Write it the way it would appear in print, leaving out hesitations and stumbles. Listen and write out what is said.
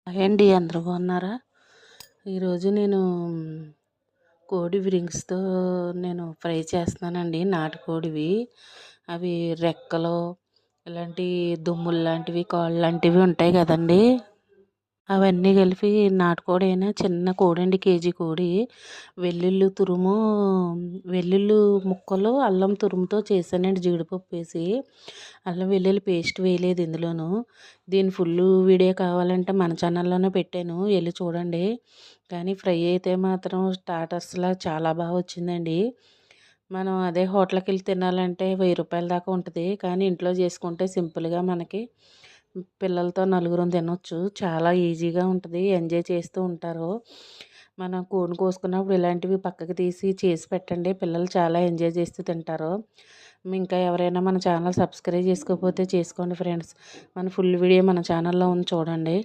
Hi అండి, అందరూ బాగున్నారా? ఈరోజు నేను కోడి విరింగ్స్తో నేను ఫ్రై చేస్తున్నానండి. నాటుకోడివి అవి రెక్కలు ఇలాంటి దుమ్ములు లాంటివి కాళ్ళు లాంటివి ఉంటాయి కదండి. అవన్నీ కలిపి నాటుకోడి అయినా చిన్న కోడి అండి, కేజీ కోడి. వెల్లుల్లి తురుము, వెల్లుల్లి ముక్కలు అల్లం తురుముతో చేశానండి, జీడిపప్పు వేసి. అల్లం వెల్లుల్లి పేస్ట్ వేయలేదు ఇందులోను. దీని ఫుల్ వీడియో కావాలంటే మన ఛానల్లోనే పెట్టాను, వెళ్ళి చూడండి. కానీ ఫ్రై అయితే మాత్రం స్టార్టర్స్లా చాలా బాగా వచ్చిందండి. మనం అదే హోటల్కి వెళ్ళి తినాలంటే 1000 రూపాయల దాకా ఉంటుంది. కానీ ఇంట్లో చేసుకుంటే సింపుల్గా మనకి పిల్లలతో నలుగురం తినొచ్చు. చాలా ఈజీగా ఉంటుంది, ఎంజాయ్ చేస్తూ ఉంటారు. మనం కోడిని కోసుకున్నప్పుడు ఇలాంటివి పక్కకి తీసి చేసి పెట్టండి, పిల్లలు చాలా ఎంజాయ్ చేస్తూ తింటారు. ఇంకా ఎవరైనా మన ఛానల్ సబ్స్క్రైబ్ చేసుకోకపోతే చేసుకోండి ఫ్రెండ్స్. మన ఫుల్ వీడియో మన ఛానల్లో ఉంది, చూడండి.